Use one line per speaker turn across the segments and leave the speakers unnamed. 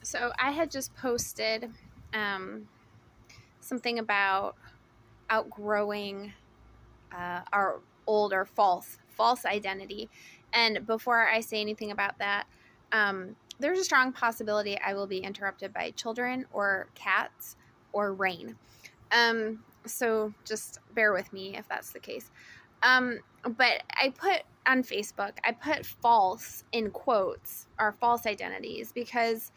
So I had just posted um, something about outgrowing our old or false identity. And before I say anything about that, there's a strong possibility I will be interrupted by children or cats or rain. So just bear with me if that's the case. But I put on Facebook, I put false in quotes or false identities because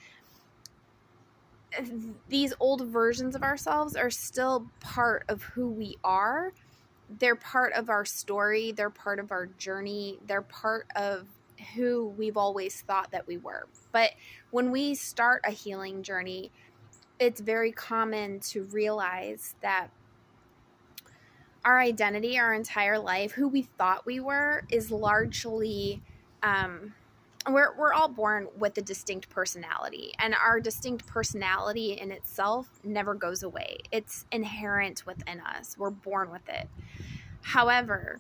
these old versions of ourselves are still part of who we are. They're part of our story, they're part of our journey, they're part of who we've always thought that we were. But when we start a healing journey, it's very common to realize that our identity, our entire life, who we thought we were, is largely um, we're all born with a distinct personality, and our distinct personality in itself never goes away. It's inherent within us. We're born with it. However,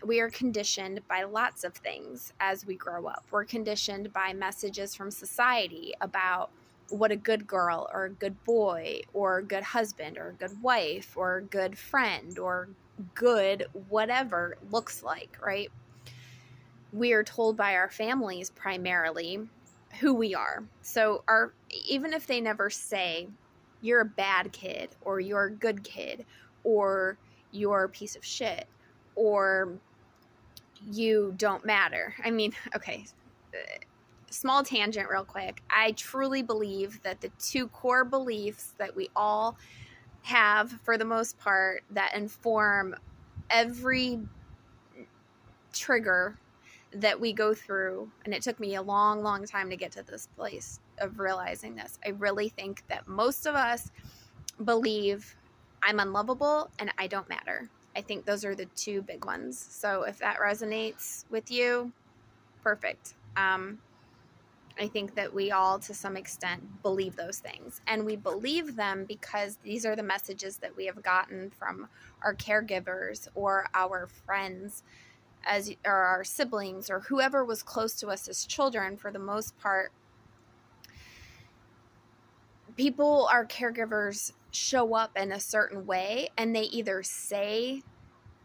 we are conditioned by lots of things as we grow up. We're conditioned by messages from society about what a good girl or a good boy or a good husband or a good wife or a good friend or good whatever looks like, right? We are told by our families primarily who we are. So even if they never say you're a bad kid or you're a good kid or you're a piece of shit or you don't matter. I mean, okay, small tangent real quick. I truly believe that the two core beliefs that we all have for the most part that inform every trigger that we go through, and it took me a long time to get to this place of realizing this. I really think that most of us believe I'm unlovable and I don't matter. I think those are the two big ones. So if that resonates with you, perfect. I think that we all, to some extent, believe those things. And we believe them because these are the messages that we have gotten from our caregivers or our friends or our siblings or whoever was close to us as children. For the most part, our caregivers show up in a certain way, and they either say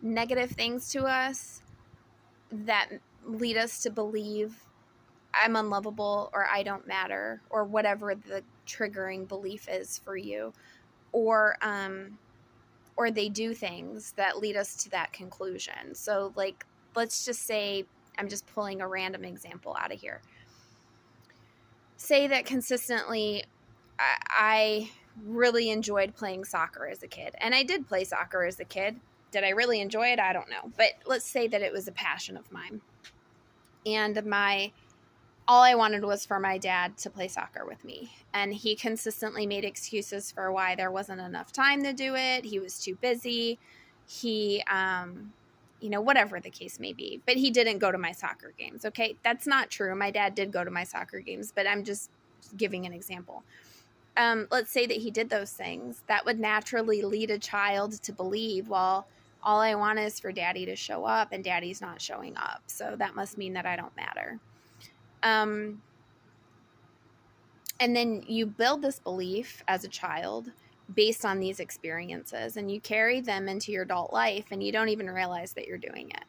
negative things to us that lead us to believe I'm unlovable or I don't matter or whatever the triggering belief is for you, or they do things that lead us to that conclusion. So like, let's just say, I'm just pulling a random example out of here. Say that consistently I really enjoyed playing soccer as a kid, and I did play soccer as a kid. Did I really enjoy it? I don't know. But let's say that it was a passion of mine. And all I wanted was for my dad to play soccer with me. And he consistently made excuses for why there wasn't enough time to do it. He was too busy. He, whatever the case may be. But he didn't go to my soccer games, okay? That's not true. My dad did go to my soccer games, but I'm just giving an example. Let's say that he did those things. That would naturally lead a child to believe, well, all I want is for daddy to show up, and daddy's not showing up. So that must mean that I don't matter. And then you build this belief as a child based on these experiences, and you carry them into your adult life, and you don't even realize that you're doing it.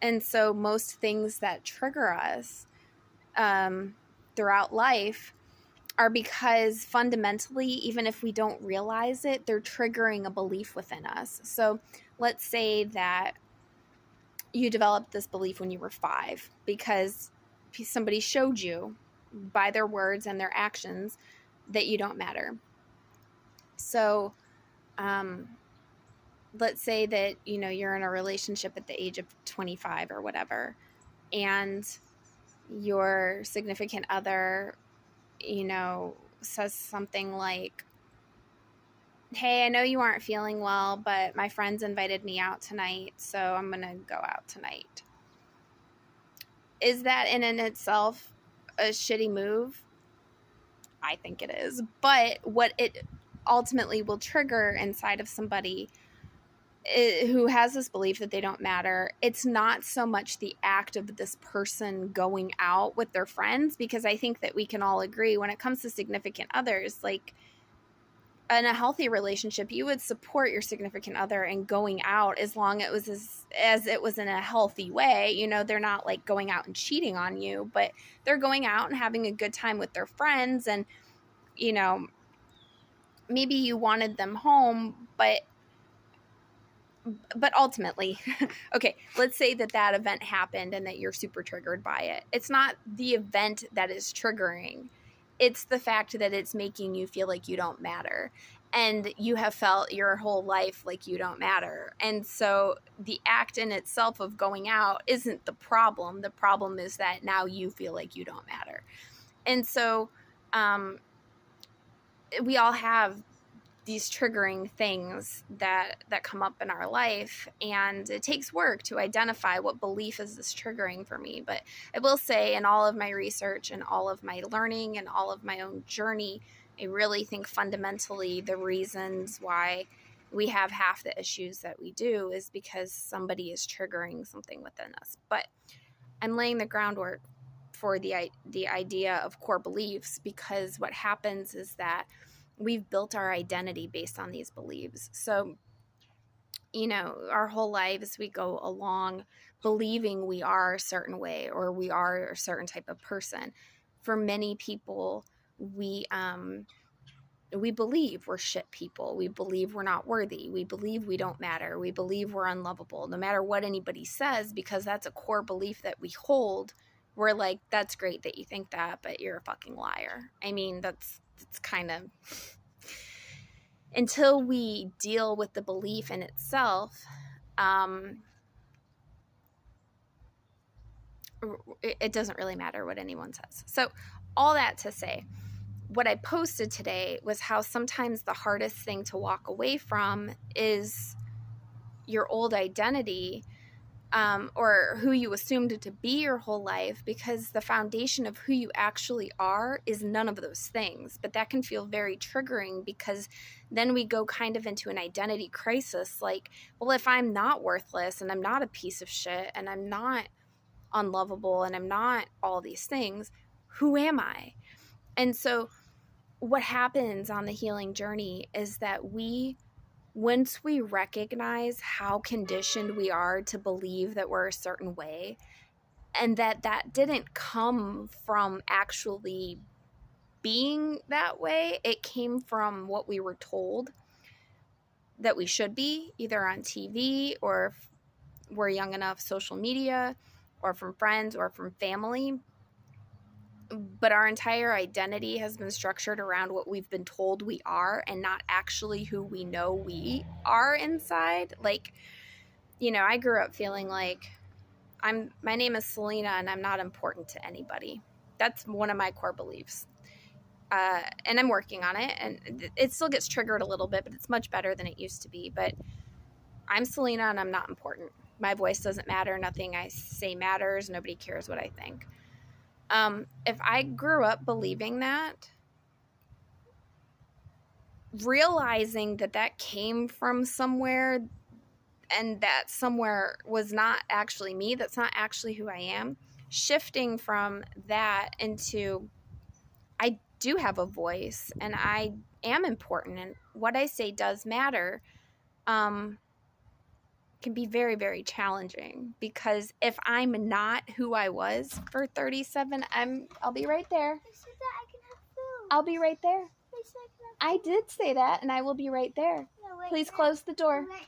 And so most things that trigger us throughout life are because fundamentally, even if we don't realize it, they're triggering a belief within us. So let's say that you developed this belief when you were 5 because somebody showed you by their words and their actions that you don't matter. So let's say that you're in a relationship at the age of 25 or whatever, and your significant other says something like, hey, I know you aren't feeling well, but my friends invited me out tonight, so I'm gonna go out tonight. Is that in and itself a shitty move? I think it is. But what it ultimately will trigger inside of somebody who has this belief that they don't matter, it's not so much the act of this person going out with their friends, because I think that we can all agree when it comes to significant others, like in a healthy relationship, you would support your significant other in going out as long as it was as it was in a healthy way. You know, they're not like going out and cheating on you, but they're going out and having a good time with their friends. And, you know, maybe you wanted them home, but ultimately, okay, let's say that event happened and that you're super triggered by it. It's not the event that is triggering. It's the fact that it's making you feel like you don't matter. And you have felt your whole life like you don't matter. And so the act in itself of going out isn't the problem. The problem is that now you feel like you don't matter. And so we all have these triggering things that come up in our life, and it takes work to identify what belief is this triggering for me. But I will say, in all of my research and all of my learning and all of my own journey, I really think fundamentally the reasons why we have half the issues that we do is because somebody is triggering something within us. But I'm laying the groundwork for the idea of core beliefs, because what happens is that we've built our identity based on these beliefs. So, you know, our whole lives we go along believing we are a certain way or we are a certain type of person. For many people, we believe we're shit people. We believe we're not worthy. We believe we don't matter. We believe we're unlovable, no matter what anybody says, because that's a core belief that we hold. We're like, that's great that you think that, but you're a fucking liar. I mean, it's kind of, until we deal with the belief in itself, it doesn't really matter what anyone says. So all that to say, what I posted today was how sometimes the hardest thing to walk away from is your old identity, or who you assumed to be your whole life, because the foundation of who you actually are is none of those things. But that can feel very triggering, because then we go kind of into an identity crisis. Like, well, if I'm not worthless and I'm not a piece of shit and I'm not unlovable and I'm not all these things, who am I? And so what happens on the healing journey is that once we recognize how conditioned we are to believe that we're a certain way, and that didn't come from actually being that way, it came from what we were told that we should be, either on TV, or if we're young enough, social media, or from friends or from family. But our entire identity has been structured around what we've been told we are, and not actually who we know we are inside. Like, you know, I grew up feeling like my name is Selena and I'm not important to anybody. That's one of my core beliefs. And I'm working on it, and it still gets triggered a little bit, but it's much better than it used to be. But I'm Selena and I'm not important. My voice doesn't matter. Nothing I say matters. Nobody cares what I think. If I grew up believing that, realizing that came from somewhere, and that somewhere was not actually me, that's not actually who I am, shifting from that into, I do have a voice and I am important and what I say does matter, can be very, very challenging. Because if I'm not who I was for 37, I'll be right there.
I said that I can have food.
I'll be right there.
I said I can have food.
I did say that, and I will be right there.
No, right
Please
now.
close the door.
Right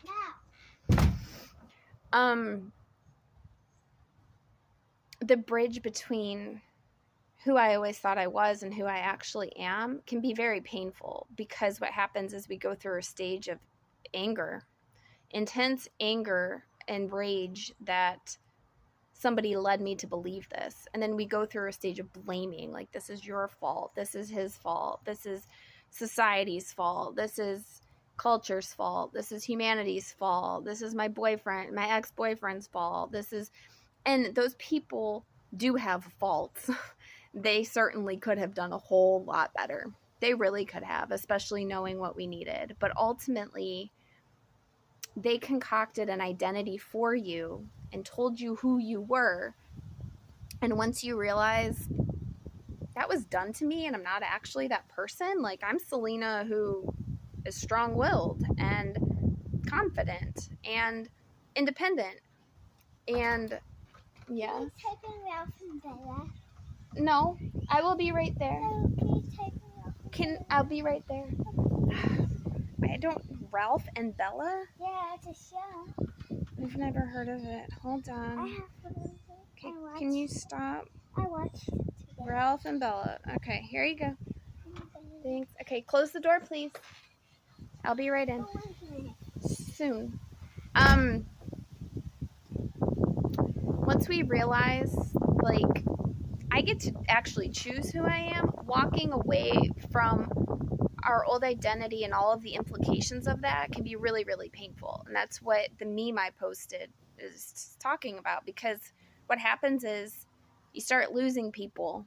now.
The bridge between who I always thought I was and who I actually am can be very painful, because what happens is we go through a stage of anger, intense anger and rage that somebody led me to believe this. And then we go through a stage of blaming, like, this is your fault, this is his fault, this is society's fault, this is culture's fault, this is humanity's fault, this is my ex-boyfriend's fault, and those people do have faults. They certainly could have done a whole lot better. They really could have, especially knowing what we needed. But ultimately, They concocted an identity for you and told you who you were. And once you realize that was done to me and I'm not actually that person, like I'm Selena who is strong-willed and confident and independent and yeah.
Please take me Ralph and Bella.
No, I will be right there.
No, please take me Ralph and Bella.
I'll be right there. I don't. Ralph and Bella?
Yeah, it's a show.
I've never heard of it. Hold
I
on.
have heard of it.
Okay, can you stop?
I watched it today.
Ralph and Bella. Okay, here you go. Thanks. Okay, close the door, please. I'll be right in. Soon. Once we realize, like, I get to actually choose who I am, walking away from our old identity and all of the implications of that can be really, really painful. And that's what the meme I posted is talking about, because what happens is you start losing people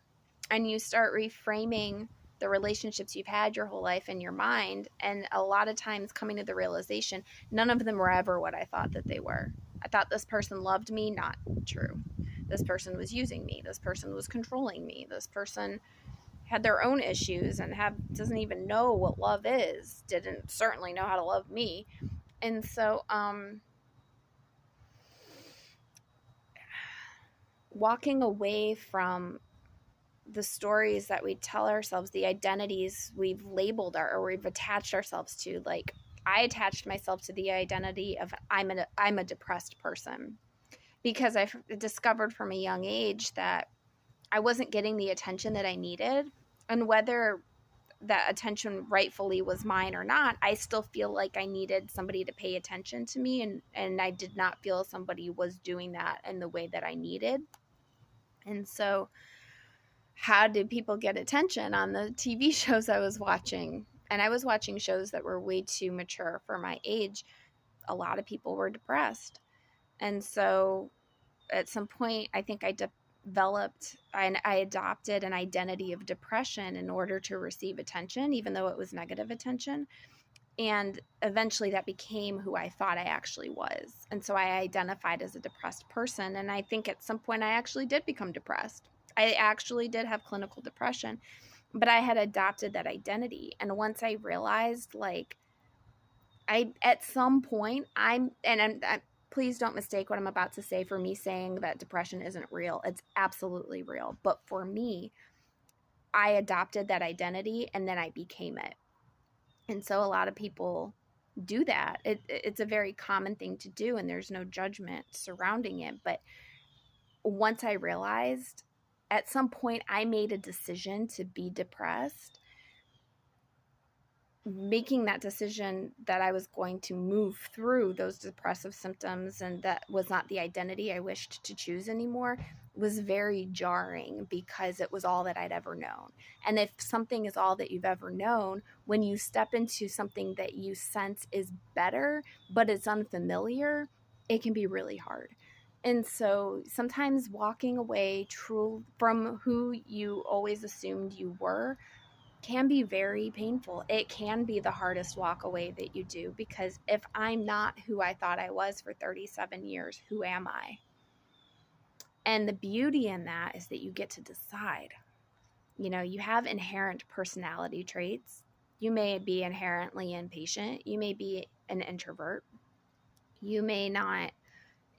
and you start reframing the relationships you've had your whole life in your mind, and a lot of times coming to the realization none of them were ever what I thought that they were. I thought this person loved me. Not true. This person was using me. This person was controlling me. This person had their own issues and doesn't even know what love is. Didn't certainly know how to love me. And so walking away from the stories that we tell ourselves, the identities we've labeled or we've attached ourselves to. Like, I attached myself to the identity of I'm a depressed person because I discovered from a young age that I wasn't getting the attention that I needed. And whether that attention rightfully was mine or not, I still feel like I needed somebody to pay attention to me, and I did not feel somebody was doing that in the way that I needed. And so how did people get attention on the TV shows I was watching? And I was watching shows that were way too mature for my age. A lot of people were depressed. And so at some point, I think I adopted an identity of depression in order to receive attention, even though it was negative attention. And eventually that became who I thought I actually was. And so I identified as a depressed person. And I think at some point I actually did become depressed. I actually did have clinical depression, but I had adopted that identity. And once I realized, like, at some point, I'm please don't mistake what I'm about to say for me saying that depression isn't real. It's absolutely real. But for me, I adopted that identity and then I became it. And so a lot of people do that. It's a very common thing to do, and there's no judgment surrounding it. But once I realized, at some point I made a decision to be depressed, making that decision that I was going to move through those depressive symptoms and that was not the identity I wished to choose anymore was very jarring, because it was all that I'd ever known. And if something is all that you've ever known, when you step into something that you sense is better, but it's unfamiliar, it can be really hard. And so sometimes walking away from who you always assumed you were can be very painful. It can be the hardest walk away that you do, because if I'm not who I thought I was for 37 years, who am I? And the beauty in that is that you get to decide. You know, you have inherent personality traits. You may be inherently impatient. You may be an introvert. You may not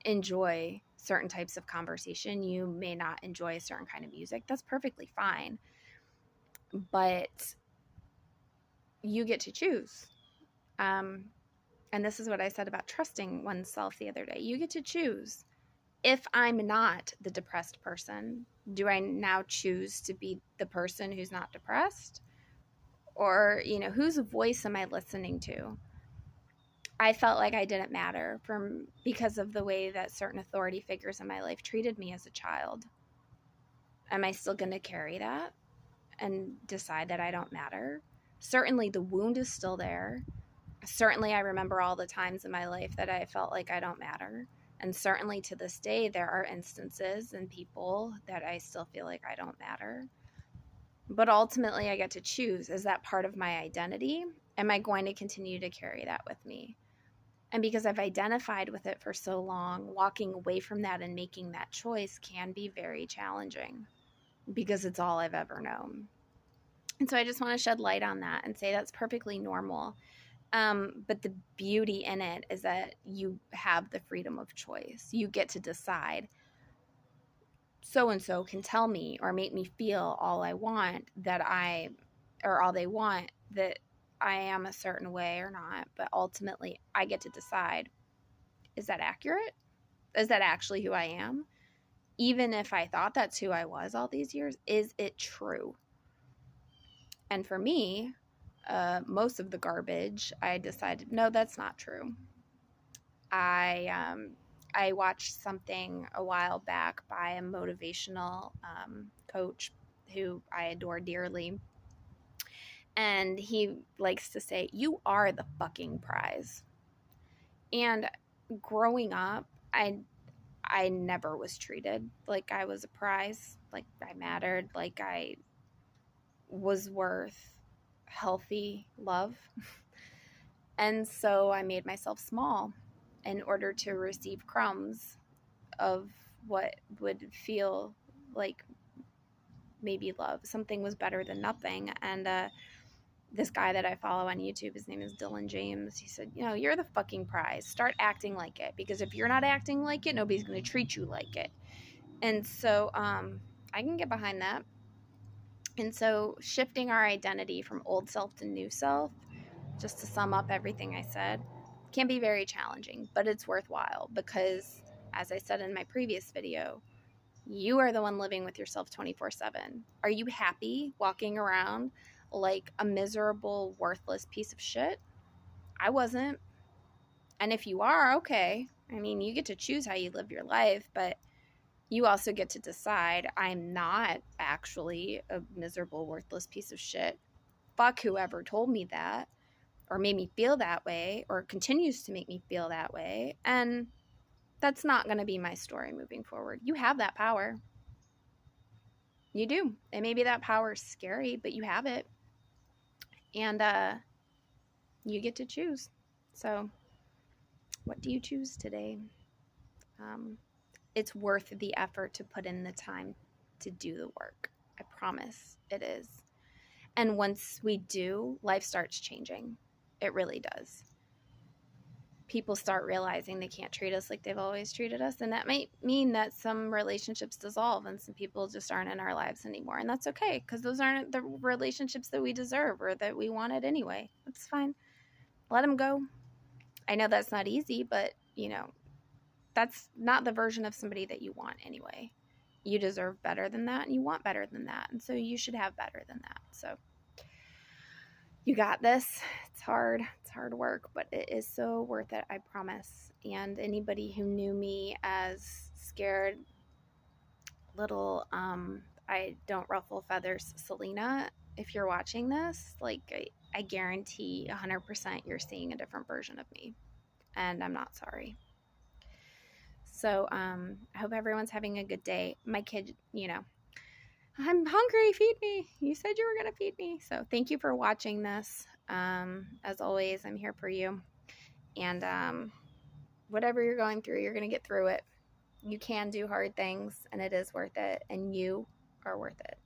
enjoy certain types of conversation. You may not enjoy a certain kind of music. That's perfectly fine. But you get to choose. And this is what I said about trusting oneself the other day. You get to choose. If I'm not the depressed person, do I now choose to be the person who's not depressed? Or, you know, whose voice am I listening to? I felt like I didn't matter because of the way that certain authority figures in my life treated me as a child. Am I still going to carry that and decide that I don't matter? Certainly the wound is still there. Certainly I remember all the times in my life that I felt like I don't matter. And certainly to this day, there are instances and people that I still feel like I don't matter. But ultimately, I get to choose. Is that part of my identity? Am I going to continue to carry that with me? And because I've identified with it for so long, walking away from that and making that choice can be very challenging because it's all I've ever known. And so I just want to shed light on that and say that's perfectly normal. But the beauty in it is that you have the freedom of choice. You get to decide. So-and-so can tell me or make me feel all I want or all they want that I am a certain way or not. But ultimately, I get to decide, is that accurate? Is that actually who I am? Even if I thought that's who I was all these years, is it true? And for me, most of the garbage, I decided, no, that's not true. I watched something a while back by a motivational coach who I adore dearly. And he likes to say, you are the fucking prize. And growing up, I never was treated like I was a prize, like I mattered, like I was worth healthy love. And so I made myself small in order to receive crumbs of what would feel like maybe love. Something was better than nothing. And this guy that I follow on YouTube, his name is Dylan James, he said, you're the fucking prize. Start acting like it, because if you're not acting like it, nobody's going to treat you like it. And so I can get behind that. And so shifting our identity from old self to new self, just to sum up everything I said, can be very challenging, but it's worthwhile because, as I said in my previous video, you are the one living with yourself 24/7. Are you happy walking around like a miserable, worthless piece of shit? I wasn't. And if you are, okay. I mean, you get to choose how you live your life, but you also get to decide, I'm not actually a miserable, worthless piece of shit. Fuck whoever told me that or made me feel that way or continues to make me feel that way. And that's not going to be my story moving forward. You have that power. You do. And maybe that power is scary, but you have it. And you get to choose. So what do you choose today? It's worth the effort to put in the time to do the work. I promise it is. And once we do, life starts changing. It really does. People start realizing they can't treat us like they've always treated us. And that might mean that some relationships dissolve and some people just aren't in our lives anymore. And that's okay, because those aren't the relationships that we deserve or that we wanted anyway. That's fine. Let them go. I know that's not easy, but, that's not the version of somebody that you want anyway. You deserve better than that, and you want better than that. And so you should have better than that. So you got this. It's hard. It's hard work, but it is so worth it, I promise. And anybody who knew me as scared little, I don't ruffle feathers, Selena, if you're watching this, I guarantee 100% you're seeing a different version of me. And I'm not sorry. So I hope everyone's having a good day. My kid, I'm hungry, feed me. You said you were going to feed me. So thank you for watching this. As always, I'm here for you. And whatever you're going through, you're going to get through it. You can do hard things, and it is worth it. And you are worth it.